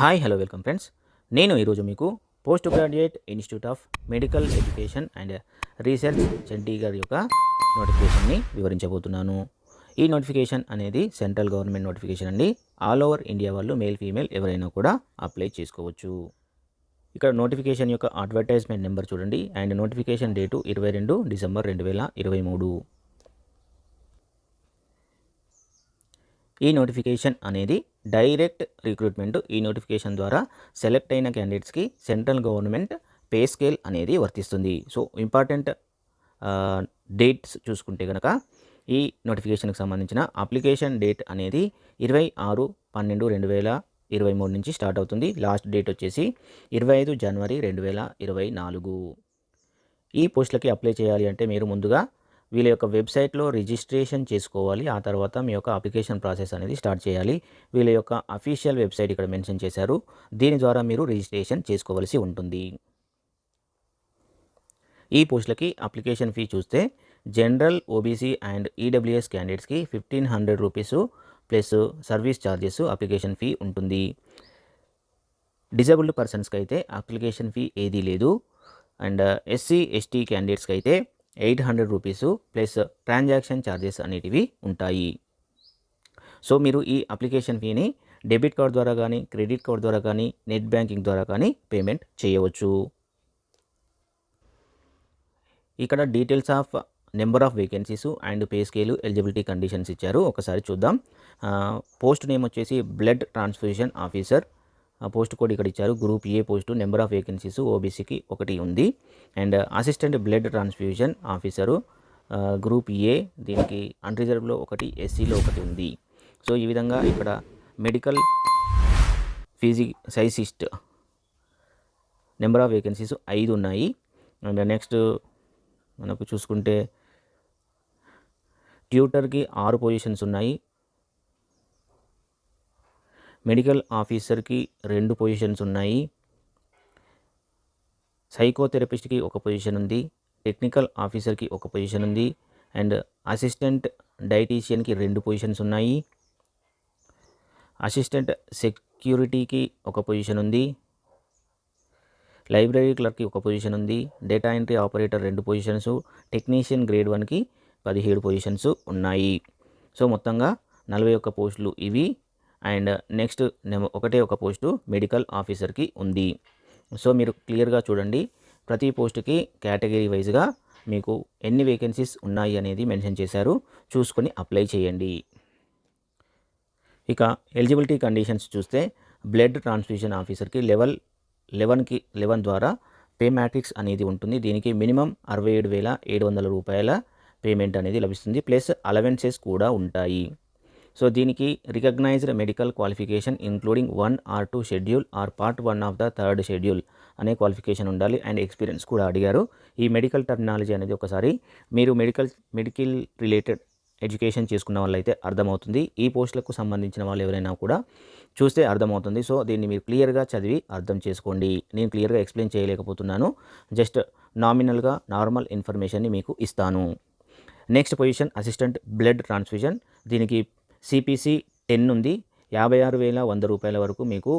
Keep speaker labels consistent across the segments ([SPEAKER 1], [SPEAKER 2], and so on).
[SPEAKER 1] Hi hello welcome friends. నేను ఈరోజు మీకు post graduate institute of medical education and research Chandigarh యొక్క నోటిఫికేషన్ని వివరించబోతున్నాను. ఈ నోటిఫికేషన్ అనేది సెంట్రల్ గవర్నమెంట్ నోటిఫికేషన్ అండి. ఆల్ ఓవర్ ఇండియా వాళ్ళు మేల్ ఫీమేల్ ఎవరైనా కూడా అప్లై చేసుకోవచ్చు. ఇక్కడ నోటిఫికేషన్ యొక్క అడ్వర్టైజ్మెంట్ నెంబర్ చూడండి అండ్ నోటిఫికేషన్ డేటు 22 డిసెంబర్ 2023. ఈ నోటిఫికేషన్ అనేది డైరెక్ట్ రిక్రూట్మెంట్. ఈ నోటిఫికేషన్ ద్వారా సెలెక్ట్ అయిన క్యాండిడేట్స్కి సెంట్రల్ గవర్నమెంట్ పే స్కేల్ అనేది వర్తిస్తుంది. సో ఇంపార్టెంట్ డేట్స్ చూసుకుంటే కనుక ఈ నోటిఫికేషన్కి సంబంధించిన అప్లికేషన్ డేట్ అనేది 26/12/2023 నుంచి స్టార్ట్ అవుతుంది. లాస్ట్ డేట్ వచ్చేసి 25 జనవరి 2024. ఈ పోస్టులకి అప్లై చేయాలి అంటే మీరు ముందుగా వీళ్ళ యొక్క వెబ్సైట్లో రిజిస్ట్రేషన్ చేసుకోవాలి. ఆ తర్వాత మీ యొక్క అప్లికేషన్ ప్రాసెస్ అనేది స్టార్ట్ చేయాలి. వీళ్ళ యొక్క అఫీషియల్ వెబ్సైట్ ఇక్కడ మెన్షన్ చేశారు. దీని ద్వారా మీరు రిజిస్ట్రేషన్ చేసుకోవాల్సి ఉంటుంది. ఈ పోస్టులకి అప్లికేషన్ ఫీ చూస్తే జనరల్, ఓబీసీ అండ్ ఈడబ్ల్యూఎస్ క్యాండిడేట్స్కి 1500 rupees plus service charges application fee ఉంటుంది. డిజేబుల్డ్ పర్సన్స్కి అయితే అప్లికేషన్ ఫీ ఏదీ లేదు. అండ్ ఎస్సీ ఎస్టీ క్యాండిడేట్స్కి అయితే 800 రూపీస్ ప్లస్ ట్రాన్సాక్షన్ ఛార్జెస్ అనేటివి ఉంటాయి. సో మీరు ఈ అప్లికేషన్ ఫీని డెబిట్ కార్డ్ ద్వారా కానీ, క్రెడిట్ కార్డ్ ద్వారా కానీ, నెట్ బ్యాంకింగ్ ద్వారా కానీ పేమెంట్ చేయవచ్చు. ఇక్కడ details of number of vacancies and pay scale, eligibility conditions ఇచ్చారు. ఒకసారి చూద్దాం. పోస్ట్ నేమ్ వచ్చేసి blood transfusion officer. Post code ఇక్కడ ఇచ్చారు. Group A post. Number of vacancies ఓబీసీకి 1 ఉంది. And assistant blood transfusion officer group A, దీనికి అన్రిజర్వ్లో 1, ఎస్సీలో 1 ఉంది. సో ఈ విధంగా ఇక్కడ మెడికల్ ఫిజిసైసిస్ట్ నెంబర్ ఆఫ్ వేకెన్సీస్ 5 ఉన్నాయి. అండ్ నెక్స్ట్ మనకు చూసుకుంటే ట్యూటర్కి 6 పొజిషన్స్ ఉన్నాయి. మెడికల్ ఆఫీసర్కి 2 పొజిషన్స్ ఉన్నాయి. సైకోథెరపిస్ట్కి 1 పొజిషన్ ఉంది. టెక్నికల్ ఆఫీసర్కి 1 పొజిషన్ ఉంది. అండ్ అసిస్టెంట్ డైటీషియన్కి 2 పొజిషన్స్ ఉన్నాయి. అసిస్టెంట్ సెక్యూరిటీకి 1 పొజిషన్ ఉంది. లైబ్రరీ క్లర్క్కి 1 పొజిషన్ ఉంది. Data entry operator 2 positions. Technician grade 1కి 17 పొజిషన్స్ ఉన్నాయి. సో మొత్తంగా 41 పోస్టులు ఇవి. అండ్ నెక్స్ట్ ఒకటే ఒక పోస్టు మెడికల్ ఆఫీసర్కి ఉంది. సో మీరు క్లియర్గా చూడండి. ప్రతి పోస్టుకి కేటగిరీ వైజ్గా మీకు ఎన్ని వేకెన్సీస్ ఉన్నాయి అనేది మెన్షన్ చేశారు. చూసుకొని అప్లై చేయండి. ఇక ఎలిజిబిలిటీ కండిషన్స్ చూస్తే బ్లడ్ ట్రాన్స్ఫ్యూజన్ ఆఫీసర్కి లెవెల్ 11 ద్వారా పే మ్యాట్రిక్స్ అనేది ఉంటుంది. దీనికి మినిమం 67,700 రూపాయల పేమెంట్ అనేది లభిస్తుంది. ప్లస్ అలవెన్సెస్ కూడా ఉంటాయి. సో దీనికి recognised medical qualification including 1 or 2 schedule or part 1 of the 3rd schedule అనే క్వాలిఫికేషన్ ఉండాలి. అండ్ ఎక్స్పీరియన్స్ కూడా అడిగారు. ఈ మెడికల్ టర్మినాలజీ అనేది ఒకసారి మీరు మెడికల్ రిలేటెడ్ ఎడ్యుకేషన్ చేసుకున్న వాళ్ళైతే అర్థమవుతుంది. ఈ పోస్టులకు సంబంధించిన వాళ్ళు ఎవరైనా కూడా చూస్తే అర్థమవుతుంది. సో దీన్ని మీరు క్లియర్గా చదివి అర్థం చేసుకోండి. నేను క్లియర్గా ఎక్స్ప్లెయిన్ చేయలేకపోతున్నాను. జస్ట్ నామినల్గా నార్మల్ ఇన్ఫర్మేషన్ని మీకు ఇస్తాను. Next position assistant blood transfusion. దీనికి సిపిసి 10 ఉంది. 56,100 రూపాయల వరకు మీకు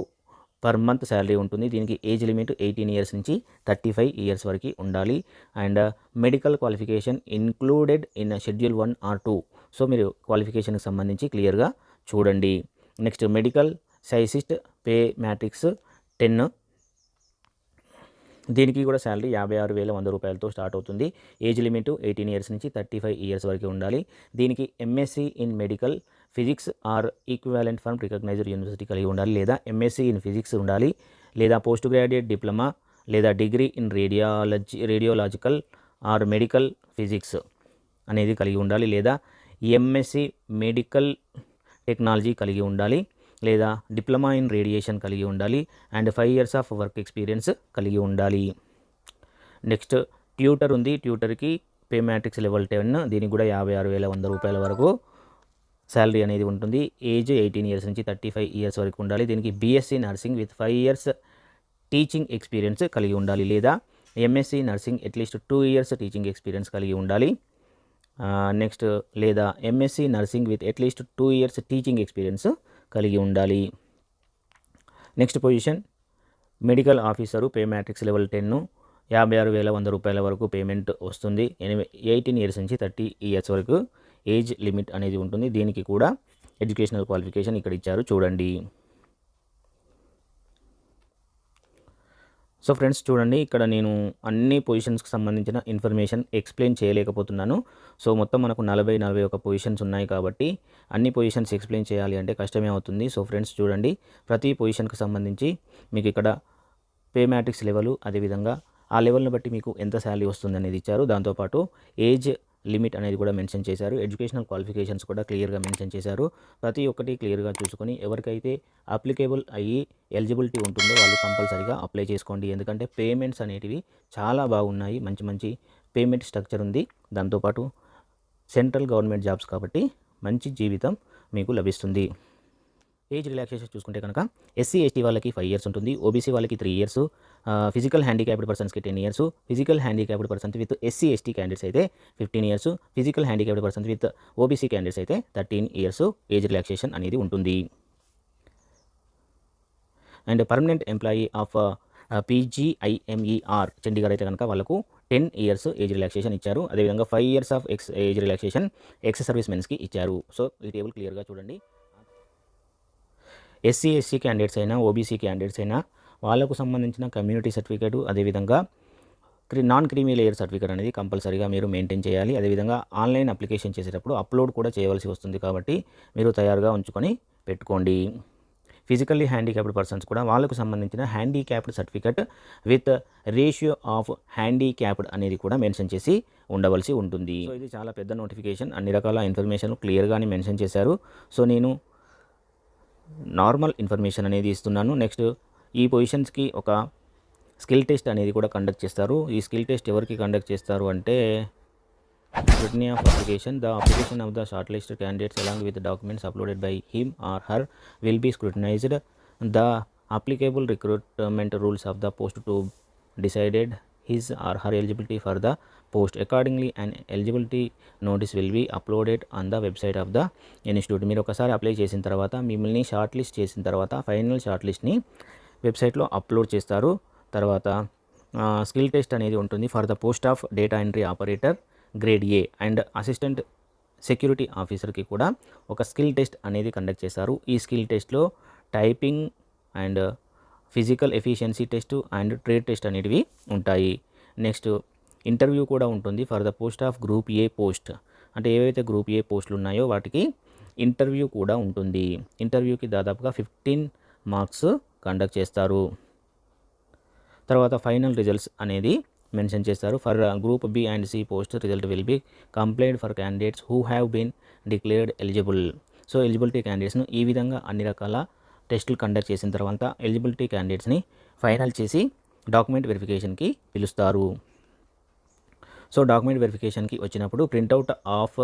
[SPEAKER 1] పర్ మంత్ శాలరీ ఉంటుంది. దీనికి ఏజ్ లిమిట్ 18 ఇయర్స్ నుంచి 35 ఇయర్స్ వరకు ఉండాలి. And medical qualification included in schedule 1 or 2. So మీరు క్వాలిఫికేషన్కి సంబంధించి క్లియర్గా చూడండి. Next medical physicist pay matrix 10. దీనికి కూడా శాలరీ 56,100 రూపాయలతో స్టార్ట్ అవుతుంది. ఏజ్ లిమిట్ 18 ఇయర్స్ నుంచి 35 ఇయర్స్ వరకు ఉండాలి. దీనికి MSc in medical physics or equivalent from recognised university కలిగి ఉండాలి. లేదా ఎంఎస్సి ఇన్ ఫిజిక్స్ ఉండాలి. లేదా పోస్ట్ గ్రాడ్యుయేట్ డిప్లొమా లేదా degree in radiological or medical physics అనేది కలిగి ఉండాలి. లేదా ఎంఎస్సి మెడికల్ టెక్నాలజీ కలిగి ఉండాలి. లేదా డిప్లొమా ఇన్ రేడియేషన్ కలిగి ఉండాలి. And 5 years of work experience కలిగి ఉండాలి. నెక్స్ట్ ట్యూటర్ ఉంది. ట్యూటర్కి పే మ్యాట్రిక్స్ లెవెల్ 10. దీనికి కూడా 56,100 రూపాయల వరకు శాలరీ అనేది ఉంటుంది. ఏజ్ 18 ఇయర్స్ నుంచి 35 ఇయర్స్ వరకు ఉండాలి. దీనికి BSc nursing with 5 years teaching experience కలిగి ఉండాలి. లేదా MSc nursing at least 2 years teaching experience కలిగి ఉండాలి. నెక్స్ట్ లేదా MSc nursing with at least 2 years teaching experience కలిగి ఉండాలి. Next position medical officer pay matrix level 10 56,100 రూపాయల వరకు పేమెంట్ వస్తుంది. 18 ఇయర్స్ నుంచి 30 ఇయర్స్ వరకు ఏజ్ లిమిట్ అనేది ఉంటుంది. దీనికి కూడా ఎడ్యుకేషనల్ క్వాలిఫికేషన్ ఇక్కడ ఇచ్చారు చూడండి. సో ఫ్రెండ్స్ చూడండి, ఇక్కడ నేను అన్ని పొజిషన్స్కి సంబంధించిన ఇన్ఫర్మేషన్ ఎక్స్ప్లెయిన్ చేయలేకపోతున్నాను. సో మొత్తం మనకు 41 పొజిషన్స్ ఉన్నాయి కాబట్టి అన్ని పొజిషన్స్ ఎక్స్ప్లెయిన్ చేయాలి అంటే కష్టమే అవుతుంది. సో ఫ్రెండ్స్ చూడండి, ప్రతి పొజిషన్కి సంబంధించి మీకు ఇక్కడ పే మ్యాట్రిక్స్ లెవెల్, అదేవిధంగా ఆ లెవెల్ని బట్టి మీకు ఎంత శాలరీ వస్తుంది అనేది ఇచ్చారు. దాంతోపాటు ఏజ్ లిమిట్ అనేది కూడా మెన్షన్ చేశారు. ఎడ్యుకేషనల్ క్వాలిఫికేషన్స్ కూడా క్లియర్గా మెన్షన్ చేశారు. ప్రతి ఒక్కటి క్లియర్గా చూసుకొని ఎవరికైతే అప్లికేబుల్ అయ్యి ఎలిజిబిలిటీ ఉంటుందో వాళ్ళు కంపల్సరీగా అప్లై చేసుకోండి. ఎందుకంటే పేమెంట్స్ అనేటివి చాలా బాగున్నాయి, మంచి మంచి పేమెంట్ స్ట్రక్చర్ ఉంది. దాంతోపాటు సెంట్రల్ గవర్నమెంట్ జాబ్స్ కాబట్టి మంచి జీవితం మీకు లభిస్తుంది. ఏజ్ రిలాక్సేషన్ చూసుకుంటే కనుక ఎస్సీ ఎస్టీ వాళ్ళకి 5 ఇయర్స్ ఉంటుంది, ఓబీసీ వాళ్ళకి 3 ఇయర్స్, ఫిజికల్ హ్యాండిక్యాప్డ్ పర్సన్స్కి 10 years, physical handicapped persons with SC ST candidates అయితే 15 years, physical handicapped persons with OBC candidates అయితే 13 ఇయర్స్ ఏజ్ రిలాక్సేషన్ అనేది ఉంటుంది. And permanent employee of PGIMER Chandigarh అయితే కనుక వాళ్ళకు 10 ఇయర్స్ ఏజ్ రిలాక్సేషన్ ఇచ్చారు. అదేవిధంగా 5 years of age relaxation ex service మెన్స్కి ఇచ్చారు. సో ఈ టేబుల్ క్లియర్గా చూడండి. ఎస్సీ ఎస్సీ క్యాండిడేట్స్ అయినా, ఓబీసీ క్యాండిడేట్స్ అయినా వాళ్ళకు సంబంధించిన కమ్యూనిటీ సర్టిఫికేట్, అదేవిధంగా నాన్ క్రీమీ లేయర్ సర్టిఫికేట్ అనేది కంపల్సరీగా మీరు మెయింటైన్ చేయాలి. అదేవిధంగా ఆన్లైన్ అప్లికేషన్ చేసేటప్పుడు అప్లోడ్ కూడా చేయవలసి వస్తుంది కాబట్టి మీరు తయారుగా ఉంచుకొని పెట్టుకోండి. ఫిజికల్లీ హ్యాండిక్యాప్డ్ పర్సన్స్ కూడా వాళ్ళకు సంబంధించిన handicapped certificate with ratio of handicapped అనేది కూడా మెన్షన్ చేసి ఉండవలసి ఉంటుంది. సో ఇది చాలా పెద్ద నోటిఫికేషన్, అన్ని రకాల ఇన్ఫర్మేషన్ క్లియర్గానే మెన్షన్ చేశారు. సో నేను నార్మల్ ఇన్ఫర్మేషన్ అనేది ఇస్తున్నాను. నెక్స్ట్ ఈ పొజిషన్స్కి ఒక స్కిల్ టెస్ట్ అనేది కూడా కండక్ట్ చేస్తారు. ఈ స్కిల్ టెస్ట్ ఎవరికి కండక్ట్ చేస్తారు అంటే scrutiny of application. The application of the short list candidates along with documents uploaded by him or her will be scrutinised. The applicable recruitment rules of the post to decided his or her eligibility for the post. Accordingly, an eligibility notice will be uploaded on the website of the institute. మీరు ఒకసారి apply చేసిన తర్వాత మిమ్మల్ని short list చేసిన తర్వాత final short లిస్ట్ని వెబ్సైట్లో upload చేస్తారు. తర్వాత స్కిల్ టెస్ట్ అనేది ఉంటుంది for the post of data entry operator grade A and assistant security ఆఫీసర్కి కూడా ఒక స్కిల్ టెస్ట్ అనేది కండక్ట్ చేస్తారు. ఈ స్కిల్ టెస్ట్లో typing and physical efficiency test and trade test అనేటివి ఉంటాయి. నెక్స్ట్ ఇంటర్వ్యూ కూడా ఉంటుంది for the post of group A post. అంటే ఏవైతే గ్రూప్ ఏ పోస్టులు ఉన్నాయో వాటికి ఇంటర్వ్యూ కూడా ఉంటుంది. ఇంటర్వ్యూకి దాదాపుగా 15 మార్క్స్ కండక్ట్ చేస్తారు. తర్వాత ఫైనల్ రిజల్ట్స్ అనేది మెన్షన్ చేస్తారు. For group B and C post result will be complaint for candidates who have been declared eligible. So eligibility క్యాండిడేట్స్ను ఈ విధంగా అన్ని రకాల టెస్టులు కండక్ట్ చేసిన తర్వాత ఎలిజిబిలిటీ క్యాండిడేట్స్ని ఫైనల్ చేసి డాక్యుమెంట్ వెరిఫికేషన్కి పిలుస్తారు. సో డాక్యుమెంట్ వెరిఫికేషన్కి వచ్చినప్పుడు printout of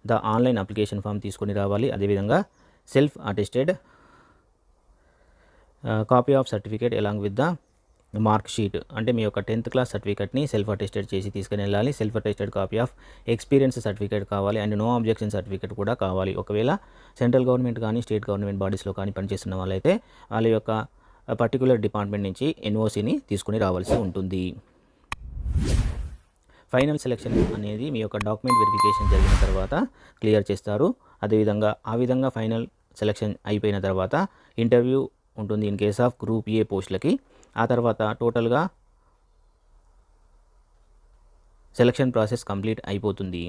[SPEAKER 1] the online application form తీసుకొని రావాలి. అదేవిధంగా self attested copy of certificate along with the mark sheet. అంటే మీ యొక్క 10th క్లాస్ సర్టిఫికేట్ని సెల్ఫ్ అటెస్టెడ్ చేసి తీసుకుని వెళ్ళాలి. Self attested copy of experience certificate కావాలి అండ్ నో అబ్జెక్షన్ సర్టిఫికేట్ కూడా కావాలి. ఒకవేళ సెంట్రల్ గవర్నమెంట్ కానీ స్టేట్ గవర్నమెంట్ బాడీస్లో కానీ పనిచేస్తున్న వాళ్ళైతే వాళ్ళ యొక్క పర్టికులర్ డిపార్ట్మెంట్ నుంచి ఎన్ఓసిని తీసుకుని రావాల్సి ఉంటుంది. ఫైనల్ సెలెక్షన్ అనేది మీ యొక్క డాక్యుమెంట్ వెరిఫికేషన్ జరిగిన తర్వాత క్లియర్ చేస్తారు. అదేవిధంగా ఆ విధంగా ఫైనల్ సెలెక్షన్ అయిపోయిన తర్వాత ఇంటర్వ్యూ ఉంటుంది in case of group A పోస్టులకి. ఆ తర్వాత టోటల్గా సెలక్షన్ ప్రాసెస్ కంప్లీట్ అయిపోతుంది.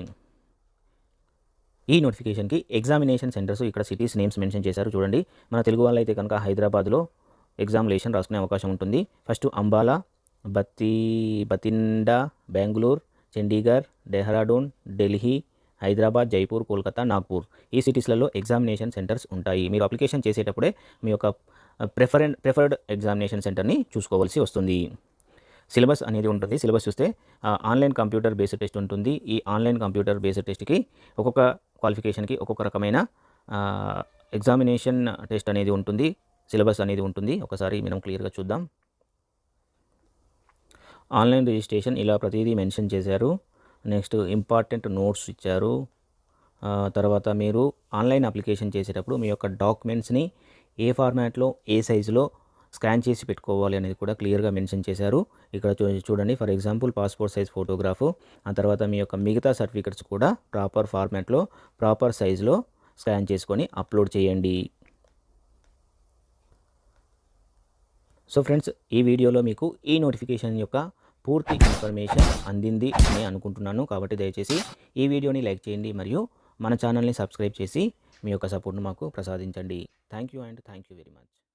[SPEAKER 1] ఈ నోటిఫికేషన్కి ఎగ్జామినేషన్ సెంటర్స్ ఇక్కడ సిటీస్ నేమ్స్ మెన్షన్ చేశారు చూడండి. మన తెలుగు వాళ్ళైతే కనుక హైదరాబాద్లో ఎగ్జామినేషన్ రాసుకునే అవకాశం ఉంటుంది. ఫస్ట్ అంబాలా, బతిండా, బెంగళూరు, చండీగఢ్, డెహ్రాడూన్, ఢిల్లీ, హైదరాబాద్, జైపూర్, కోల్కతా, నాగ్పూర్ ఈ సిటీస్లలో ఎగ్జామినేషన్ సెంటర్స్ ఉంటాయి. మీరు అప్లికేషన్ చేసేటప్పుడే మీ యొక్క ప్రిఫర్డ్ ఎగ్జామినేషన్ సెంటర్ని చూసుకోవాల్సి వస్తుంది. సిలబస్ అనేది ఉంటుంది. సిలబస్ చూస్తే ఆన్లైన్ కంప్యూటర్ బేస్డ్ టెస్ట్ ఉంటుంది. ఈ ఆన్లైన్ కంప్యూటర్ బేస్డ్ టెస్ట్కి ఒక్కొక్క క్వాలిఫికేషన్కి ఒక్కొక్క రకమైన ఎగ్జామినేషన్ టెస్ట్ అనేది ఉంటుంది, సిలబస్ అనేది ఉంటుంది. ఒకసారి మనం క్లియర్గా చూద్దాం. ఆన్లైన్ రిజిస్ట్రేషన్ ఇలా ప్రతిదీ మెన్షన్ చేశారు. నెక్స్ట్ ఇంపార్టెంట్ నోట్స్ ఇచ్చారు. తర్వాత మీరు ఆన్లైన్ అప్లికేషన్ చేసేటప్పుడు మీ యొక్క డాక్యుమెంట్స్ని ఏ ఫార్మాట్లో ఏ సైజులో స్కాన్ చేసి పెట్టుకోవాలి అనేది కూడా క్లియర్గా మెన్షన్ చేశారు. ఇక్కడ చూడండి, for example passport size photograph, ఆ తర్వాత మీ యొక్క మిగతా సర్టిఫికెట్స్ కూడా ప్రాపర్ ఫార్మాట్లో ప్రాపర్ సైజులో స్కాన్ చేసుకొని అప్లోడ్ చేయండి. సో ఫ్రెండ్స్, ఈ వీడియోలో మీకు ఈ నోటిఫికేషన్ యొక్క పూర్తి ఇన్ఫర్మేషన్ అందింది అని అనుకుంటున్నాను. కాబట్టి దయచేసి ఈ వీడియోని లైక్ చేయండి మరియు మన ఛానల్ని సబ్స్క్రైబ్ చేసి మీ యొక్క సపోర్ట్ను మాకు ప్రసాదించండి. Thank you and thank you very much.